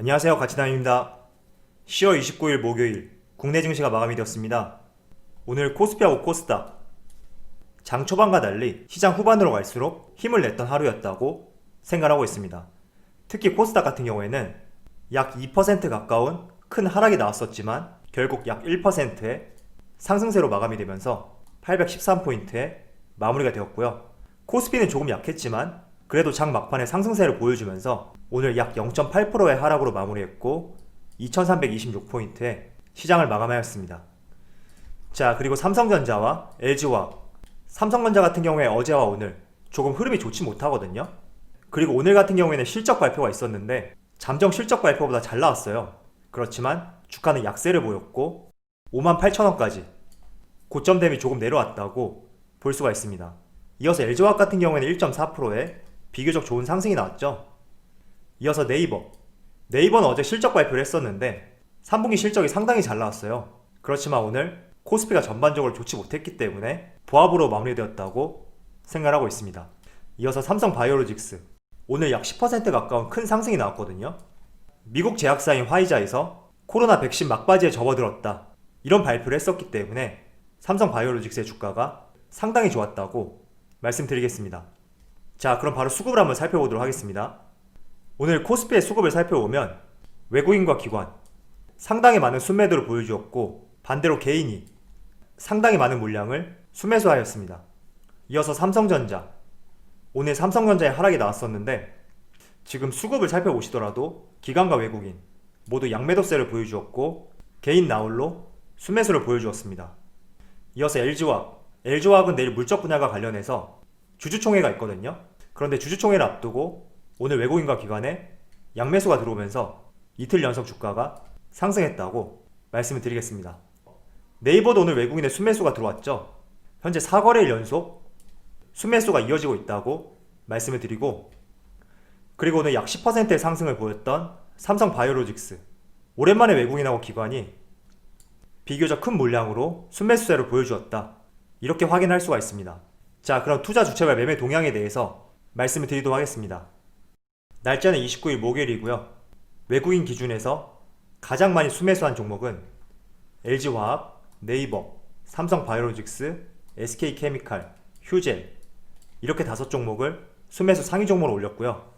안녕하세요, 가치남입니다. 10월 29일 목요일 국내 증시가 마감이 되었습니다. 오늘 코스피하고 코스닥 장 초반과 달리 시장 후반으로 갈수록 힘을 냈던 하루였다고 생각하고 있습니다. 특히 코스닥 같은 경우에는 약 2% 가까운 큰 하락이 나왔었지만 결국 약 1%의 상승세로 마감이 되면서 813포인트에 마무리가 되었고요. 코스피는 조금 약했지만 그래도 장 막판에 상승세를 보여주면서 오늘 약 0.8%의 하락으로 마무리했고 2326포인트에 시장을 마감하였습니다. 자, 그리고 삼성전자와 LG화학, 삼성전자 같은 경우에 어제와 오늘 조금 흐름이 좋지 못하거든요. 그리고 오늘 같은 경우에는 실적 발표가 있었는데 잠정 실적 발표보다 잘 나왔어요. 그렇지만 주가는 약세를 보였고 58,000원까지 고점 대비 조금 내려왔다고 볼 수가 있습니다. 이어서 LG화학 같은 경우에는 1.4%의 비교적 좋은 상승이 나왔죠. 이어서 네이버는 어제 실적 발표를 했었는데 3분기 실적이 상당히 잘 나왔어요. 그렇지만 오늘 코스피가 전반적으로 좋지 못했기 때문에 보합으로 마무리되었다고 생각하고 있습니다. 이어서 삼성바이오로직스, 오늘 약 10% 가까운 큰 상승이 나왔거든요. 미국 제약사인 화이자에서 코로나 백신 막바지에 접어들었다, 이런 발표를 했었기 때문에 삼성바이오로직스의 주가가 상당히 좋았다고 말씀드리겠습니다. 자, 그럼 바로 수급을 한번 살펴보도록 하겠습니다. 오늘 코스피의 수급을 살펴보면 외국인과 기관 상당히 많은 순매도를 보여주었고 반대로 개인이 상당히 많은 물량을 순매수하였습니다. 이어서 삼성전자, 오늘 삼성전자의 하락이 나왔었는데 지금 수급을 살펴보시더라도 기관과 외국인 모두 양매도세를 보여주었고 개인 나홀로 순매수를 보여주었습니다. 이어서 LG화학은 내일 물적 분야과 관련해서 주주총회가 있거든요. 그런데 주주총회를 앞두고 오늘 외국인과 기관에 양매수가 들어오면서 이틀 연속 주가가 상승했다고 말씀을 드리겠습니다. 네이버도 오늘 외국인의 순매수가 들어왔죠. 현재 4거래일 연속 순매수가 이어지고 있다고 말씀을 드리고, 그리고 오늘 약 10%의 상승을 보였던 삼성바이오로직스, 오랜만에 외국인하고 기관이 비교적 큰 물량으로 순매수세를 보여주었다, 이렇게 확인할 수가 있습니다. 자, 그럼 투자 주체별 매매 동향에 대해서 말씀을 드리도록 하겠습니다. 날짜는 29일 목요일이고요. 외국인 기준에서 가장 많이 순매수한 종목은 LG화학, 네이버, 삼성바이오로직스, SK케미칼, 휴젤, 이렇게 5종목을 순매수 상위 종목으로 올렸고요.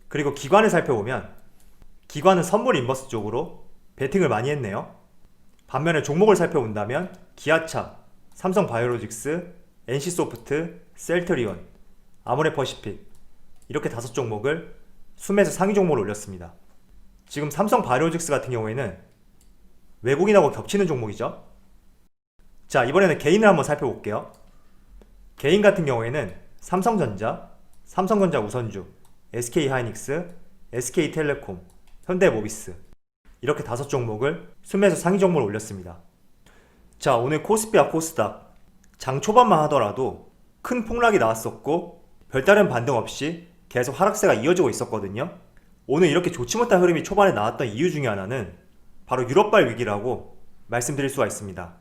그리고 기관을 살펴보면 기관은 선물 인버스 쪽으로 베팅을 많이 했네요. 반면에 종목을 살펴본다면 기아차, 삼성바이오로직스, NC소프트, 셀트리온, 아모레퍼시픽, 이렇게 5종목을 순매수 상위 종목으로 올렸습니다. 지금 삼성바이오로직스 같은 경우에는 외국인하고 겹치는 종목이죠. 자, 이번에는 개인을 한번 살펴볼게요. 개인 같은 경우에는 삼성전자, 삼성전자 우선주, SK하이닉스, SK텔레콤, 현대모비스, 이렇게 5종목을 순매수 상위 종목으로 올렸습니다. 자, 오늘 코스피와 코스닥 장 초반만 하더라도 큰 폭락이 나왔었고 별다른 반등 없이 계속 하락세가 이어지고 있었거든요. 오늘 이렇게 좋지 못한 흐름이 초반에 나왔던 이유 중에 하나는 바로 유럽발 위기라고 말씀드릴 수가 있습니다.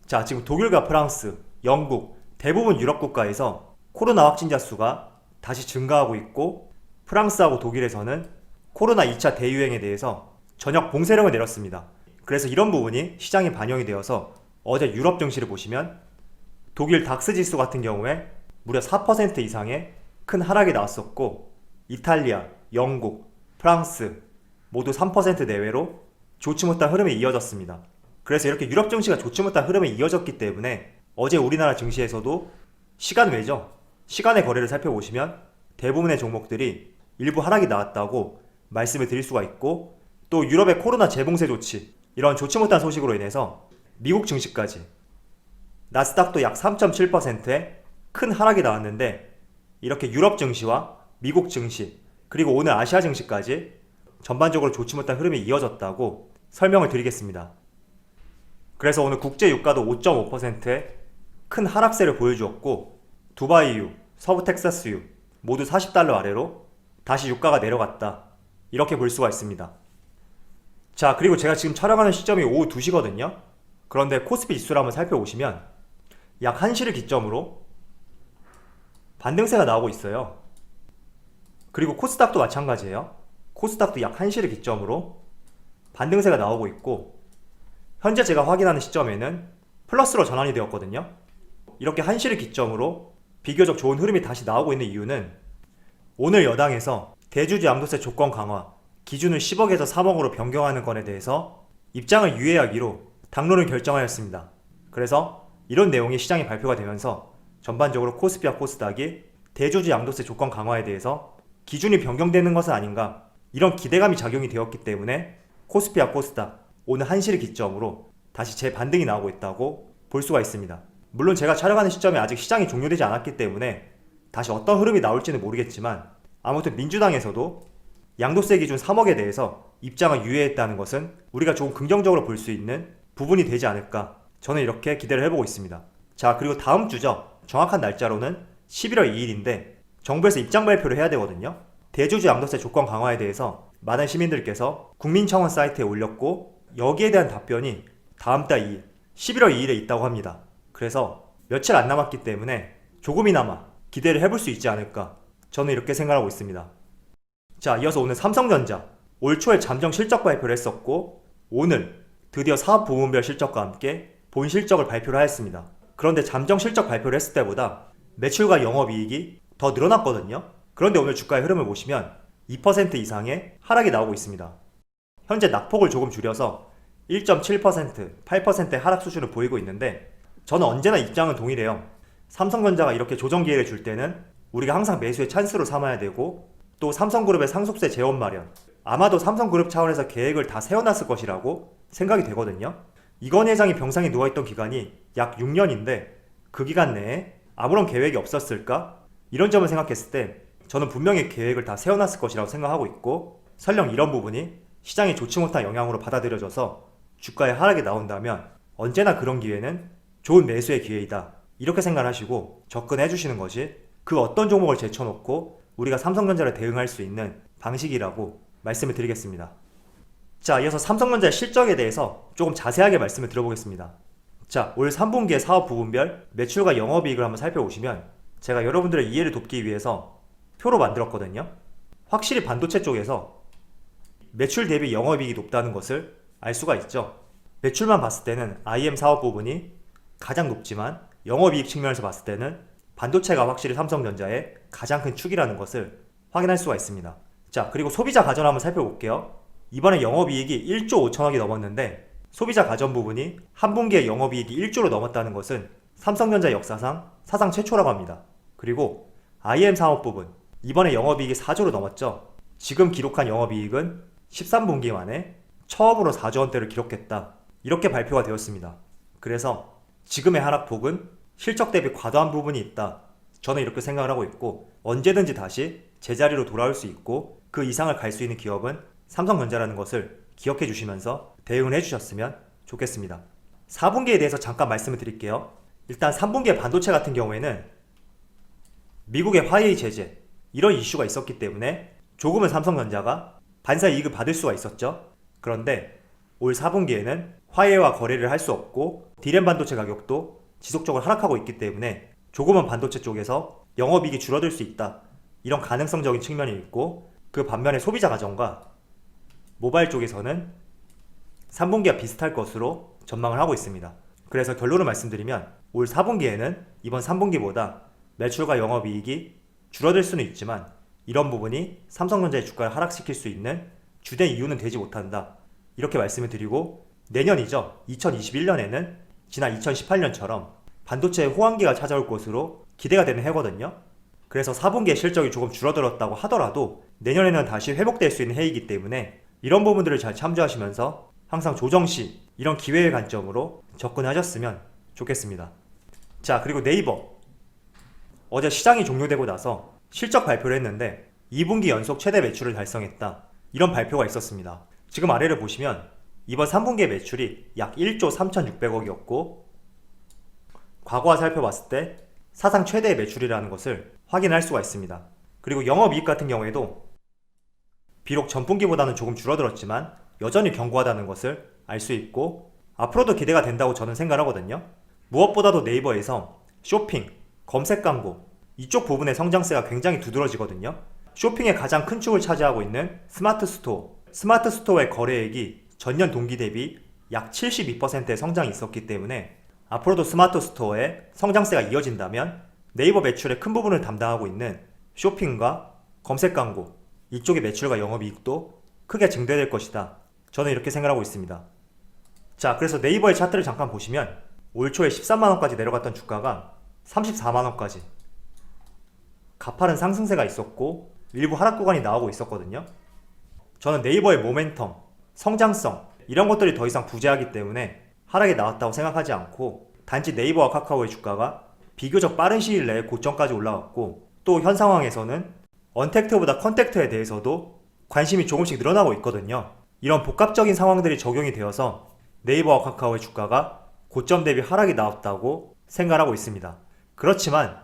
자, 지금 독일과 프랑스, 영국, 대부분 유럽 국가에서 코로나 확진자 수가 다시 증가하고 있고, 프랑스하고 독일에서는 코로나 2차 대유행에 대해서 전역 봉쇄령을 내렸습니다. 그래서 이런 부분이 시장에 반영이 되어서 어제 유럽 증시를 보시면 독일 닥스 지수 같은 경우에 무려 4% 이상의 큰 하락이 나왔었고, 이탈리아, 영국, 프랑스 모두 3% 내외로 좋지 못한 흐름이 이어졌습니다. 그래서 이렇게 유럽 증시가 좋지 못한 흐름이 이어졌기 때문에 어제 우리나라 증시에서도 시간 외죠, 시간의 거래를 살펴보시면 대부분의 종목들이 일부 하락이 나왔다고 말씀을 드릴 수가 있고, 또 유럽의 코로나 재봉쇄 조치, 이런 좋지 못한 소식으로 인해서 미국 증시까지 나스닥도 약 3.7%의 큰 하락이 나왔는데, 이렇게 유럽 증시와 미국 증시 그리고 오늘 아시아 증시까지 전반적으로 좋지 못한 흐름이 이어졌다고 설명을 드리겠습니다. 그래서 오늘 국제 유가도 5.5%의 큰 하락세를 보여주었고, 두바이유, 서부 텍사스유 모두 40달러 아래로 다시 유가가 내려갔다, 이렇게 볼 수가 있습니다. 자, 그리고 제가 지금 촬영하는 시점이 오후 2시거든요. 그런데 코스피 지수를 한번 살펴보시면 약 1시를 기점으로 반등세가 나오고 있어요. 그리고 코스닥도 마찬가지예요. 코스닥도 약 1시를 기점으로 반등세가 나오고 있고, 현재 제가 확인하는 시점에는 플러스로 전환이 되었거든요. 이렇게 1시를 기점으로 비교적 좋은 흐름이 다시 나오고 있는 이유는 오늘 여당에서 대주주 양도세 조건 강화, 기준을 10억에서 3억으로 변경하는 건에 대해서 입장을 유예하기로 당론을 결정하였습니다. 그래서 이런 내용이 시장에 발표가 되면서 전반적으로 코스피와 코스닥이 대주주 양도세 조건 강화에 대해서 기준이 변경되는 것은 아닌가, 이런 기대감이 작용이 되었기 때문에 코스피와 코스닥 오늘 1시를 기점으로 다시 재반등이 나오고 있다고 볼 수가 있습니다. 물론 제가 촬영하는 시점에 아직 시장이 종료되지 않았기 때문에 다시 어떤 흐름이 나올지는 모르겠지만, 아무튼 민주당에서도 양도세 기준 3억에 대해서 입장을 유예했다는 것은 우리가 조금 긍정적으로 볼 수 있는 부분이 되지 않을까, 저는 이렇게 기대를 해보고 있습니다. 자, 그리고 다음 주죠. 정확한 날짜로는 11월 2일인데 정부에서 입장 발표를 해야 되거든요. 대주주 양도세 조건 강화에 대해서 많은 시민들께서 국민청원 사이트에 올렸고, 여기에 대한 답변이 다음 달 2일 11월 2일에 있다고 합니다. 그래서 며칠 안 남았기 때문에 조금이나마 기대를 해볼 수 있지 않을까, 저는 이렇게 생각하고 있습니다. 자, 이어서 오늘 삼성전자 올 초에 잠정 실적 발표를 했었고, 오늘 드디어 사업 부문별 실적과 함께 본 실적을 발표를 하였습니다. 그런데 잠정 실적 발표를 했을 때보다 매출과 영업이익이 더 늘어났거든요. 그런데 오늘 주가의 흐름을 보시면 2% 이상의 하락이 나오고 있습니다. 현재 낙폭을 조금 줄여서 1.7%, 8%의 하락 수준을 보이고 있는데, 저는 언제나 입장은 동일해요. 삼성전자가 이렇게 조정 기회를 줄 때는 우리가 항상 매수의 찬스로 삼아야 되고, 또 삼성그룹의 상속세 재원 마련, 아마도 삼성그룹 차원에서 계획을 다 세워놨을 것이라고 생각이 되거든요. 이건 회장이 병상에 누워있던 기간이 약 6년인데 그 기간 내에 아무런 계획이 없었을까? 이런 점을 생각했을 때 저는 분명히 계획을 다 세워놨을 것이라고 생각하고 있고, 설령 이런 부분이 시장에 좋지 못한 영향으로 받아들여져서 주가의 하락이 나온다면 언제나 그런 기회는 좋은 매수의 기회이다, 이렇게 생각하시고 접근해 주시는 것이 그 어떤 종목을 제쳐놓고 우리가 삼성전자를 대응할 수 있는 방식이라고 말씀을 드리겠습니다. 자, 이어서 삼성전자의 실적에 대해서 조금 자세하게 말씀을 드려보겠습니다. 자, 올 3분기의 사업 부분별 매출과 영업이익을 한번 살펴보시면 제가 여러분들의 이해를 돕기 위해서 표로 만들었거든요. 확실히 반도체 쪽에서 매출 대비 영업이익이 높다는 것을 알 수가 있죠. 매출만 봤을 때는 IM 사업 부분이 가장 높지만 영업이익 측면에서 봤을 때는 반도체가 확실히 삼성전자의 가장 큰 축이라는 것을 확인할 수가 있습니다. 자, 그리고 소비자 가전 한번 살펴볼게요. 이번에 영업이익이 1조 5천억이 넘었는데 소비자 가전 부분이 한 분기에 영업이익이 1조로 넘었다는 것은 삼성전자 역사상 사상 최초라고 합니다. 그리고 IM 사업 부분, 이번에 영업이익이 4조로 넘었죠. 지금 기록한 영업이익은 13분기 만에 처음으로 4조 원대를 기록했다, 이렇게 발표가 되었습니다. 그래서 지금의 하락폭은 실적 대비 과도한 부분이 있다, 저는 이렇게 생각을 하고 있고, 언제든지 다시 제자리로 돌아올 수 있고 그 이상을 갈 수 있는 기업은 삼성전자라는 것을 기억해 주시면서 대응을 해주셨으면 좋겠습니다. 4분기에 대해서 잠깐 말씀을 드릴게요. 일단 3분기의 반도체 같은 경우에는 미국의 화웨이 제재, 이런 이슈가 있었기 때문에 조금은 삼성전자가 반사 이익을 받을 수가 있었죠. 그런데 올 4분기에는 화웨이와 거래를 할 수 없고 D램 반도체 가격도 지속적으로 하락하고 있기 때문에 조금은 반도체 쪽에서 영업이익이 줄어들 수 있다, 이런 가능성적인 측면이 있고, 그 반면에 소비자 가전과 모바일 쪽에서는 3분기와 비슷할 것으로 전망을 하고 있습니다. 그래서 결론을 말씀드리면 올 4분기에는 이번 3분기보다 매출과 영업이익이 줄어들 수는 있지만 이런 부분이 삼성전자의 주가를 하락시킬 수 있는 주된 이유는 되지 못한다, 이렇게 말씀을 드리고, 내년이죠. 2021년에는 지난 2018년처럼 반도체의 호황기가 찾아올 것으로 기대가 되는 해거든요. 그래서 4분기의 실적이 조금 줄어들었다고 하더라도 내년에는 다시 회복될 수 있는 해이기 때문에 이런 부분들을 잘 참조하시면서 항상 조정시 이런 기회의 관점으로 접근하셨으면 좋겠습니다. 자, 그리고 네이버, 어제 시장이 종료되고 나서 실적 발표를 했는데 2분기 연속 최대 매출을 달성했다, 이런 발표가 있었습니다. 지금 아래를 보시면 이번 3분기의 매출이 약 1조 3,600억이었고 과거와 살펴봤을 때 사상 최대의 매출이라는 것을 확인할 수가 있습니다. 그리고 영업이익 같은 경우에도 비록 전분기보다는 조금 줄어들었지만 여전히 견고하다는 것을 알 수 있고, 앞으로도 기대가 된다고 저는 생각하거든요. 무엇보다도 네이버에서 쇼핑, 검색 광고 이쪽 부분의 성장세가 굉장히 두드러지거든요. 쇼핑의 가장 큰 축을 차지하고 있는 스마트 스토어. 스마트 스토어의 거래액이 전년 동기 대비 약 72%의 성장이 있었기 때문에 앞으로도 스마트 스토어의 성장세가 이어진다면 네이버 매출의 큰 부분을 담당하고 있는 쇼핑과 검색 광고, 이쪽의 매출과 영업이익도 크게 증대될 것이다. 저는 이렇게 생각하고 있습니다. 자, 그래서 네이버의 차트를 잠깐 보시면 올 초에 13만원까지 내려갔던 주가가 34만원까지 가파른 상승세가 있었고 일부 하락 구간이 나오고 있었거든요. 저는 네이버의 모멘텀, 성장성 이런 것들이 더 이상 부재하기 때문에 하락이 나왔다고 생각하지 않고 단지 네이버와 카카오의 주가가 비교적 빠른 시일 내에 고점까지 올라갔고 또 현 상황에서는 언택트보다 컨택트에 대해서도 관심이 조금씩 늘어나고 있거든요. 이런 복합적인 상황들이 적용이 되어서 네이버와 카카오의 주가가 고점 대비 하락이 나왔다고 생각하고 있습니다. 그렇지만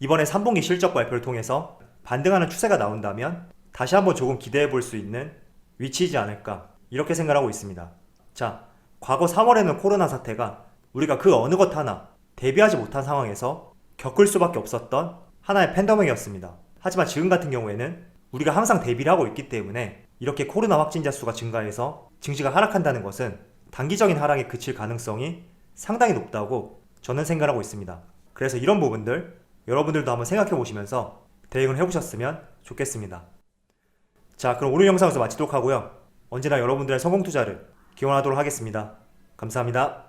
이번에 3분기 실적 발표를 통해서 반등하는 추세가 나온다면 다시 한번 조금 기대해 볼 수 있는 위치이지 않을까 이렇게 생각하고 있습니다. 자, 과거 3월에는 코로나 사태가 우리가 그 어느 것 하나 대비하지 못한 상황에서 겪을 수밖에 없었던 하나의 팬데믹이었습니다. 하지만 지금 같은 경우에는 우리가 항상 대비를 하고 있기 때문에 이렇게 코로나 확진자 수가 증가해서 증시가 하락한다는 것은 단기적인 하락에 그칠 가능성이 상당히 높다고 저는 생각하고 있습니다. 그래서 이런 부분들 여러분들도 한번 생각해 보시면서 대응을 해보셨으면 좋겠습니다. 자, 그럼 오늘 영상에서 마치도록 하고요. 언제나 여러분들의 성공 투자를 기원하도록 하겠습니다. 감사합니다.